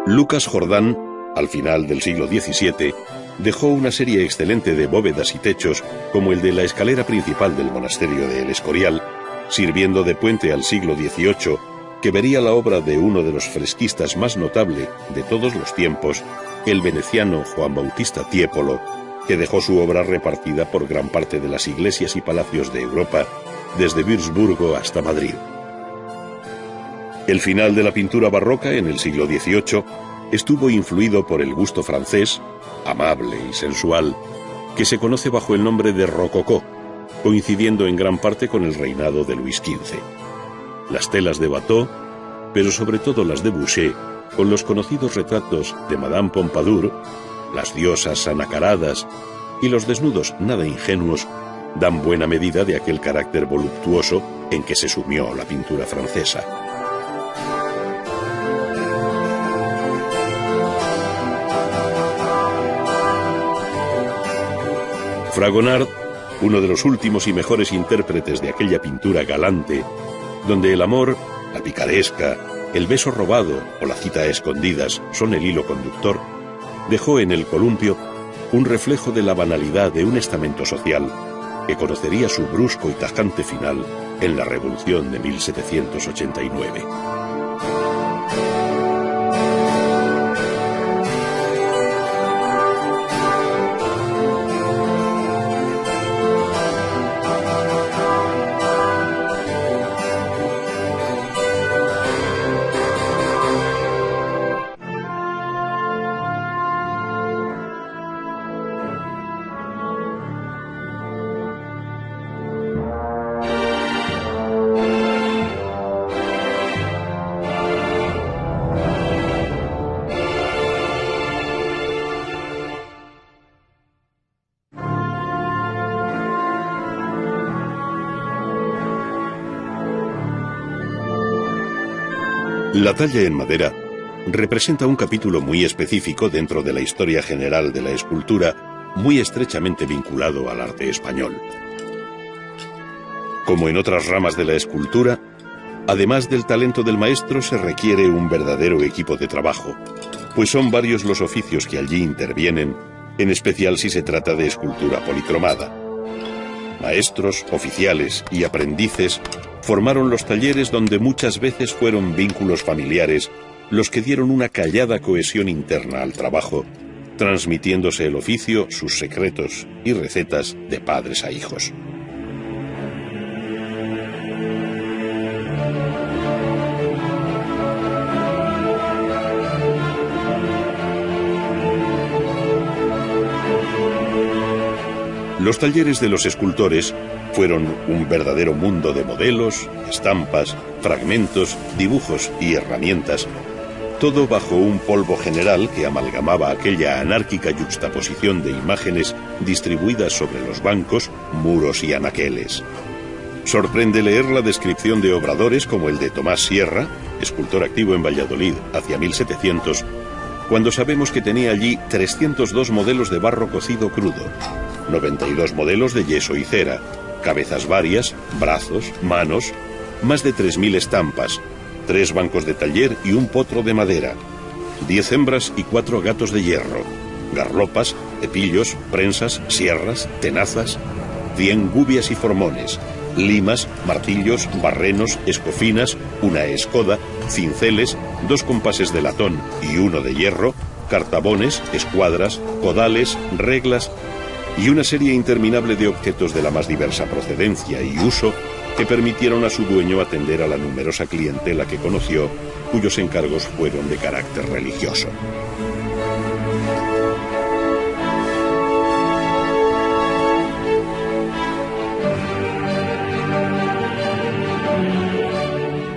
Lucas Jordán, al final del siglo XVII, dejó una serie excelente de bóvedas y techos, como el de la escalera principal del monasterio de El Escorial, sirviendo de puente al siglo XVIII, que vería la obra de uno de los fresquistas más notable de todos los tiempos, el veneciano Juan Bautista Tiepolo, que dejó su obra repartida por gran parte de las iglesias y palacios de Europa, desde Würzburgo hasta Madrid. El final de la pintura barroca en el siglo XVIII estuvo influido por el gusto francés, amable y sensual, que se conoce bajo el nombre de rococó, coincidiendo en gran parte con el reinado de Luis XV. Las telas de Watteau, pero sobre todo las de Boucher, con los conocidos retratos de Madame Pompadour, las diosas anacaradas y los desnudos nada ingenuos, dan buena medida de aquel carácter voluptuoso en que se sumió la pintura francesa. Fragonard, uno de los últimos y mejores intérpretes de aquella pintura galante, donde el amor, la picaresca, el beso robado o la cita a escondidas son el hilo conductor, dejó en el columpio un reflejo de la banalidad de un estamento social que conocería su brusco y tajante final en la Revolución de 1789. La talla en madera representa un capítulo muy específico dentro de la historia general de la escultura, muy estrechamente vinculado al arte español. Como en otras ramas de la escultura, además del talento del maestro se requiere un verdadero equipo de trabajo, pues son varios los oficios que allí intervienen, en especial si se trata de escultura policromada. Maestros, oficiales y aprendices formaron los talleres donde muchas veces fueron vínculos familiares los que dieron una callada cohesión interna al trabajo, transmitiéndose el oficio, sus secretos y recetas de padres a hijos. Los talleres de los escultores fueron un verdadero mundo de modelos, estampas, fragmentos, dibujos y herramientas, todo bajo un polvo general que amalgamaba aquella anárquica yuxtaposición de imágenes distribuidas sobre los bancos, muros y anaqueles. Sorprende leer la descripción de obradores como el de Tomás Sierra, escultor activo en Valladolid hacia 1700, cuando sabemos que tenía allí 302 modelos de barro cocido crudo, 92 modelos de yeso y cera, cabezas varias, brazos, manos, más de 3.000 estampas, 3 bancos de taller y un potro de madera, 10 hembras y 4 gatos de hierro, garlopas, cepillos, prensas, sierras, tenazas, 100 gubias y formones, limas, martillos, barrenos, escofinas, una escoda, cinceles, 2 compases de latón y 1 de hierro, cartabones, escuadras, codales, reglas y una serie interminable de objetos de la más diversa procedencia y uso que permitieron a su dueño atender a la numerosa clientela que conoció, cuyos encargos fueron de carácter religioso.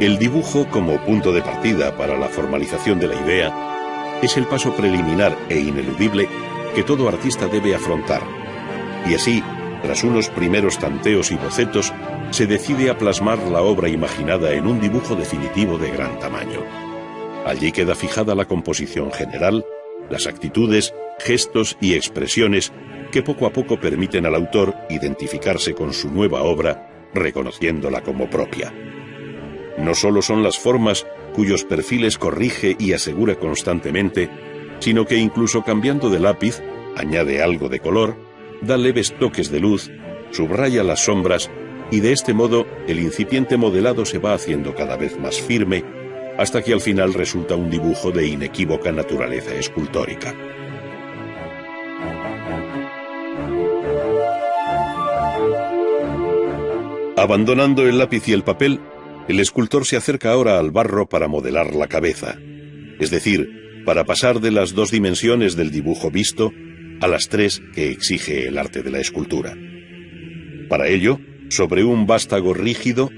El dibujo como punto de partida para la formalización de la idea es el paso preliminar e ineludible que todo artista debe afrontar. Y así, tras unos primeros tanteos y bocetos, se decide a plasmar la obra imaginada en un dibujo definitivo de gran tamaño. Allí queda fijada la composición general, las actitudes, gestos y expresiones que poco a poco permiten al autor identificarse con su nueva obra, reconociéndola como propia. No solo son las formas cuyos perfiles corrige y asegura constantemente, sino que incluso cambiando de lápiz, añade algo de color, da leves toques de luz, subraya las sombras y de este modo el incipiente modelado se va haciendo cada vez más firme hasta que al final resulta un dibujo de inequívoca naturaleza escultórica. Abandonando el lápiz y el papel, el escultor se acerca ahora al barro para modelar la cabeza, es decir, para pasar de las 2 dimensiones del dibujo visto a las 3 que exige el arte de la escultura. Para ello, sobre un vástago rígido,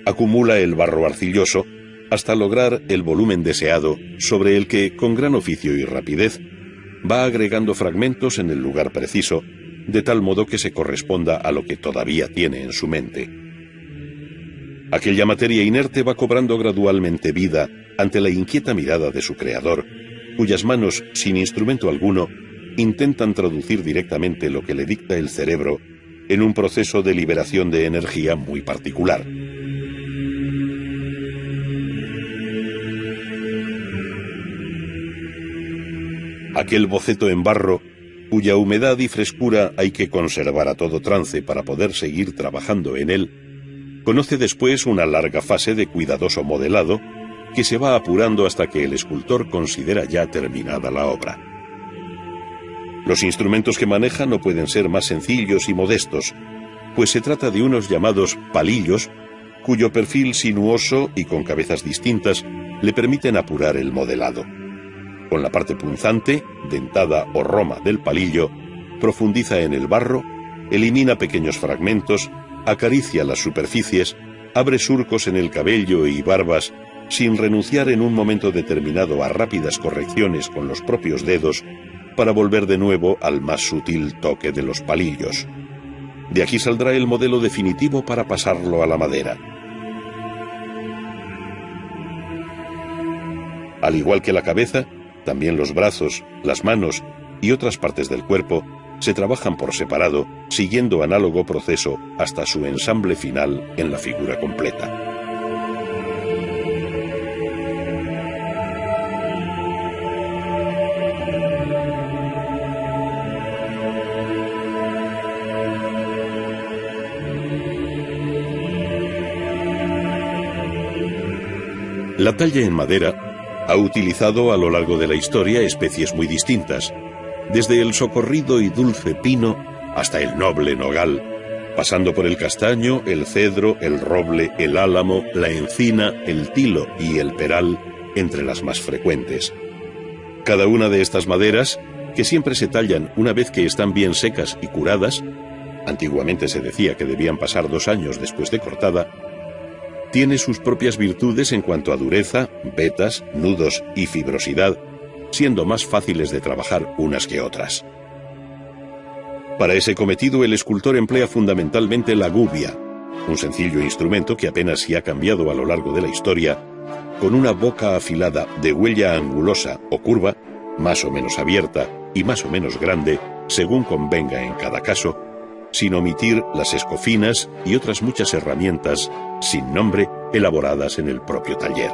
acumula el barro arcilloso hasta lograr el volumen deseado, sobre el que, con gran oficio y rapidez, va agregando fragmentos en el lugar preciso, de tal modo que se corresponda a lo que todavía tiene en su mente. Aquella materia inerte va cobrando gradualmente vida ante la inquieta mirada de su creador, cuyas manos, sin instrumento alguno, intentan traducir directamente lo que le dicta el cerebro en un proceso de liberación de energía muy particular. Aquel boceto en barro, cuya humedad y frescura hay que conservar a todo trance para poder seguir trabajando en él, conoce después una larga fase de cuidadoso modelado que se va apurando hasta que el escultor considera ya terminada la obra. Los instrumentos que maneja no pueden ser más sencillos y modestos, pues se trata de unos llamados palillos, cuyo perfil sinuoso y con cabezas distintas le permiten apurar el modelado. Con la parte punzante, dentada o roma del palillo, profundiza en el barro, elimina pequeños fragmentos, acaricia las superficies, abre surcos en el cabello y barbas, sin renunciar en un momento determinado a rápidas correcciones con los propios dedos, para volver de nuevo al más sutil toque de los palillos. De aquí saldrá el modelo definitivo para pasarlo a la madera. Al igual que la cabeza, también los brazos, las manos y otras partes del cuerpo se trabajan por separado, siguiendo análogo proceso hasta su ensamble final en la figura completa. La talla en madera ha utilizado a lo largo de la historia especies muy distintas, desde el socorrido y dulce pino hasta el noble nogal, pasando por el castaño, el cedro, el roble, el álamo, la encina, el tilo y el peral, entre las más frecuentes. Cada una de estas maderas, que siempre se tallan una vez que están bien secas y curadas, antiguamente se decía que debían pasar 2 años después de cortada, tiene sus propias virtudes en cuanto a dureza, vetas, nudos y fibrosidad, siendo más fáciles de trabajar unas que otras. Para ese cometido el escultor emplea fundamentalmente la gubia, un sencillo instrumento que apenas se ha cambiado a lo largo de la historia, con una boca afilada de huella angulosa o curva, más o menos abierta y más o menos grande, según convenga en cada caso, sin omitir las escofinas y otras muchas herramientas sin nombre elaboradas en el propio taller.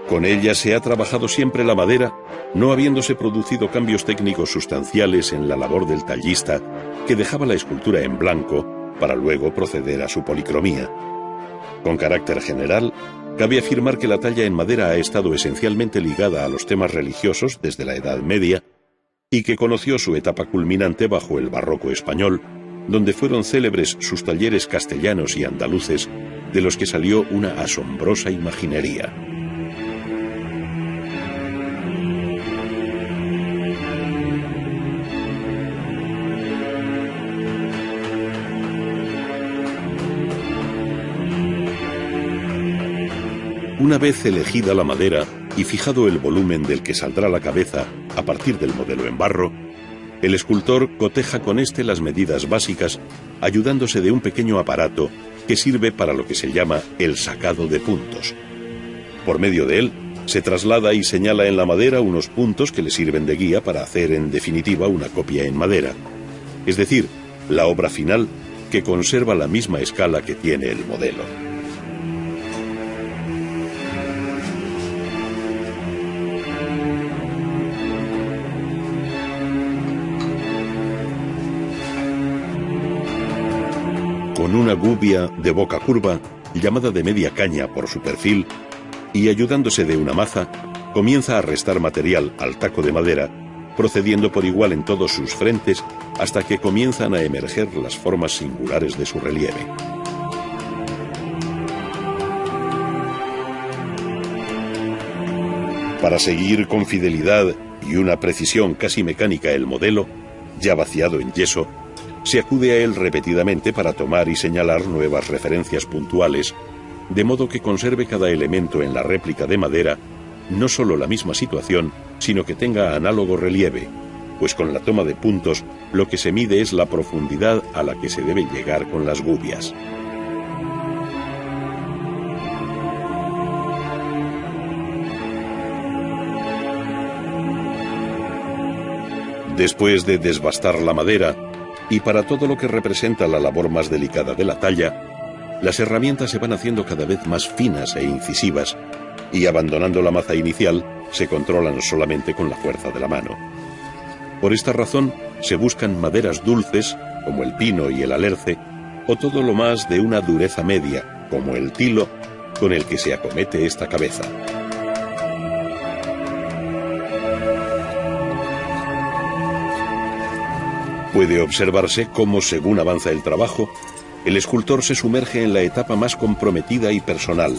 Con ella se ha trabajado siempre la madera, no habiéndose producido cambios técnicos sustanciales en la labor del tallista, que dejaba la escultura en blanco para luego proceder a su policromía. Con carácter general, cabe afirmar que la talla en madera ha estado esencialmente ligada a los temas religiosos desde la Edad Media, y que conoció su etapa culminante bajo el barroco español, donde fueron célebres sus talleres castellanos y andaluces, de los que salió una asombrosa imaginería. Una vez elegida la madera y fijado el volumen del que saldrá la cabeza a partir del modelo en barro, el escultor coteja con este las medidas básicas, ayudándose de un pequeño aparato que sirve para lo que se llama el sacado de puntos. Por medio de él, se traslada y señala en la madera unos puntos que le sirven de guía para hacer en definitiva una copia en madera, es decir, la obra final que conserva la misma escala que tiene el modelo. con una gubia de boca curva, llamada de media caña por su perfil, y ayudándose de una maza, comienza a restar material al taco de madera, procediendo por igual en todos sus frentes hasta que comienzan a emerger las formas singulares de su relieve. Para seguir con fidelidad y una precisión casi mecánica el modelo, ya vaciado en yeso, se acude a él repetidamente para tomar y señalar nuevas referencias puntuales, de modo que conserve cada elemento en la réplica de madera no solo la misma situación, sino que tenga análogo relieve, pues con la toma de puntos lo que se mide es la profundidad a la que se debe llegar con las gubias. Después de desbastar la madera, y para todo lo que representa la labor más delicada de la talla, las herramientas se van haciendo cada vez más finas e incisivas, y abandonando la maza inicial, se controlan solamente con la fuerza de la mano. Por esta razón, se buscan maderas dulces, como el pino y el alerce, o todo lo más de una dureza media, como el tilo, con el que se acomete esta cabeza. Puede observarse cómo, según avanza el trabajo, el escultor se sumerge en la etapa más comprometida y personal,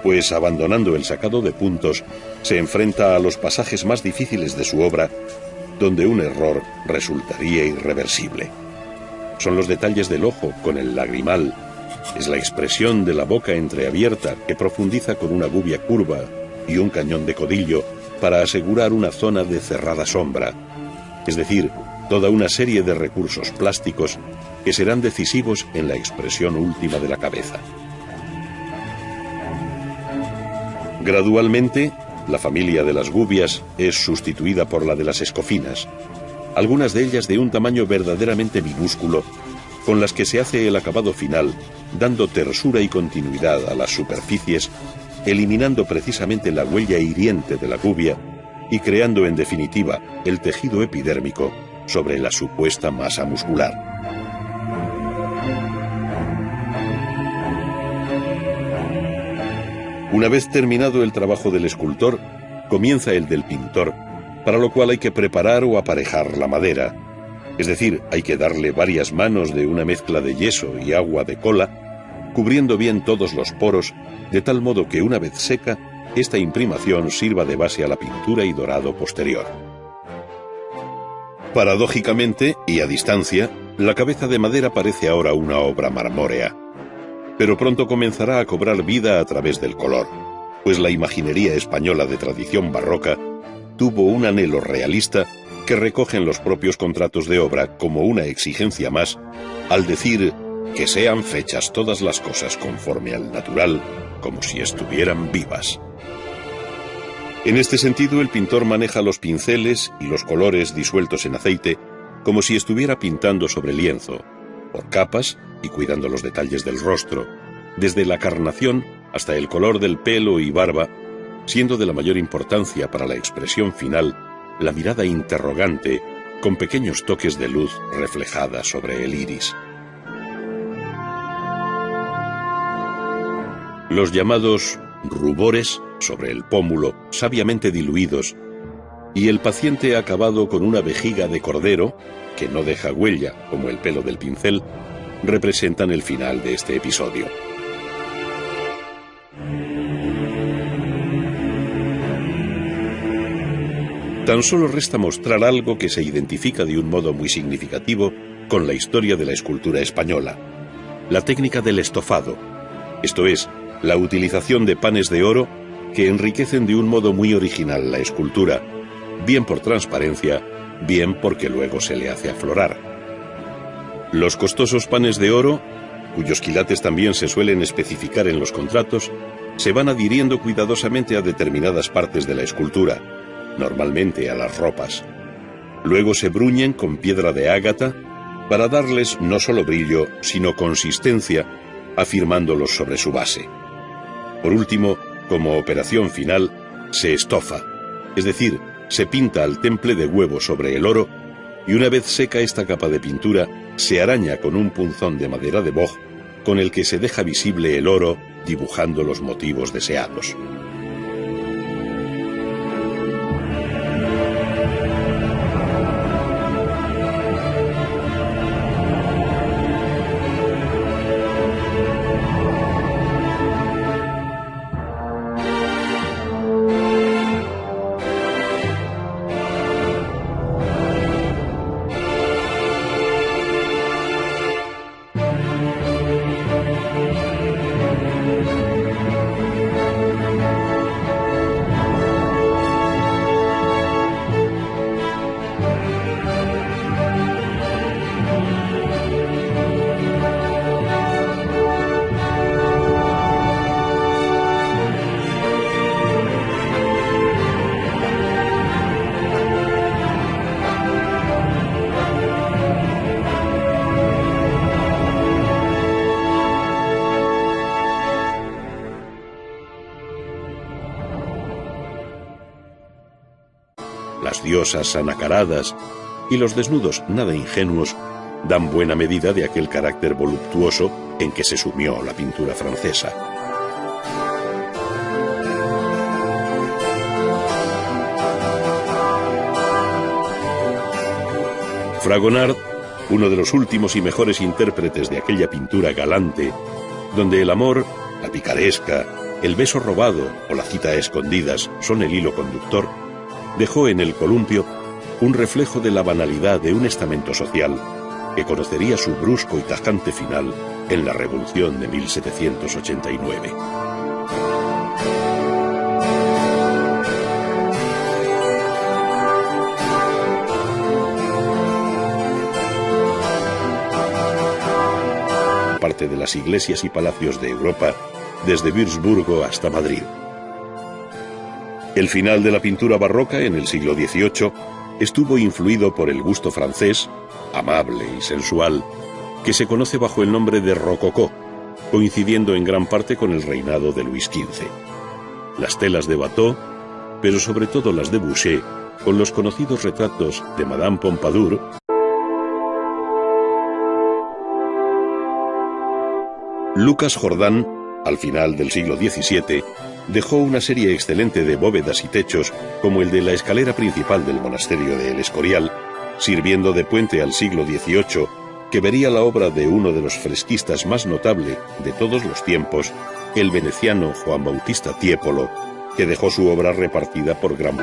pues abandonando el sacado de puntos, se enfrenta a los pasajes más difíciles de su obra, donde un error resultaría irreversible. Son los detalles del ojo con el lagrimal, es la expresión de la boca entreabierta que profundiza con una gubia curva y un cañón de codillo para asegurar una zona de cerrada sombra, es decir, toda una serie de recursos plásticos que serán decisivos en la expresión última de la cabeza. Gradualmente, la familia de las gubias es sustituida por la de las escofinas, algunas de ellas de un tamaño verdaderamente minúsculo, con las que se hace el acabado final, dando tersura y continuidad a las superficies, eliminando precisamente la huella hiriente de la gubia y creando en definitiva el tejido epidérmico sobre la supuesta masa muscular. Una vez terminado el trabajo del escultor, comienza el del pintor, para lo cual hay que preparar o aparejar la madera, es decir, hay que darle varias manos de una mezcla de yeso y agua de cola, cubriendo bien todos los poros, de tal modo que una vez seca, esta imprimación sirva de base a la pintura y dorado posterior. Paradójicamente, y a distancia, la cabeza de madera parece ahora una obra marmórea, pero pronto comenzará a cobrar vida a través del color, pues la imaginería española de tradición barroca tuvo un anhelo realista que recogen los propios contratos de obra como una exigencia más, al decir que sean fechas todas las cosas conforme al natural, como si estuvieran vivas. En este sentido, el pintor maneja los pinceles y los colores disueltos en aceite como si estuviera pintando sobre lienzo, por capas y cuidando los detalles del rostro, desde la carnación hasta el color del pelo y barba, siendo de la mayor importancia para la expresión final la mirada interrogante con pequeños toques de luz reflejada sobre el iris. Los llamados rubores sobre el pómulo, sabiamente diluidos, y el paciente acabado con una vejiga de cordero, que no deja huella como el pelo del pincel, representan el final de este episodio. Tan solo resta mostrar algo que se identifica de un modo muy significativo con la historia de la escultura española: la técnica del estofado, esto es, la utilización de panes de oro que enriquecen de un modo muy original la escultura, bien por transparencia, bien porque luego se le hace aflorar. Los costosos panes de oro, cuyos quilates también se suelen especificar en los contratos, se van adhiriendo cuidadosamente a determinadas partes de la escultura, normalmente a las ropas. Luego se bruñen con piedra de ágata para darles no solo brillo, sino consistencia, afirmándolos sobre su base. Por último, como operación final, se estofa, es decir, se pinta al temple de huevo sobre el oro, y una vez seca esta capa de pintura, se araña con un punzón de madera de boj con el que se deja visible el oro dibujando los motivos deseados. Las diosas anacaradas y los desnudos nada ingenuos dan buena medida de aquel carácter voluptuoso en que se sumió la pintura francesa. Fragonard, uno de los últimos y mejores intérpretes de aquella pintura galante, donde el amor, la picaresca, el beso robado o la cita a escondidas son el hilo conductor, dejó en el columpio un reflejo de la banalidad de un estamento social que conocería su brusco y tajante final en la Revolución de 1789. Parte de las iglesias y palacios de Europa, desde Würzburgo hasta Madrid. El final de la pintura barroca en el siglo XVIII estuvo influido por el gusto francés, amable y sensual, que se conoce bajo el nombre de rococó, coincidiendo en gran parte con el reinado de Luis XV. Las telas de Watteau, pero sobre todo las de Boucher, con los conocidos retratos de Madame Pompadour, Lucas Jordan, al final del siglo XVII, dejó una serie excelente de bóvedas y techos como el de la escalera principal del monasterio de El Escorial, sirviendo de puente al siglo XVIII, que vería la obra de uno de los fresquistas más notable de todos los tiempos, el veneciano Juan Bautista Tiepolo, que dejó su obra repartida por gran...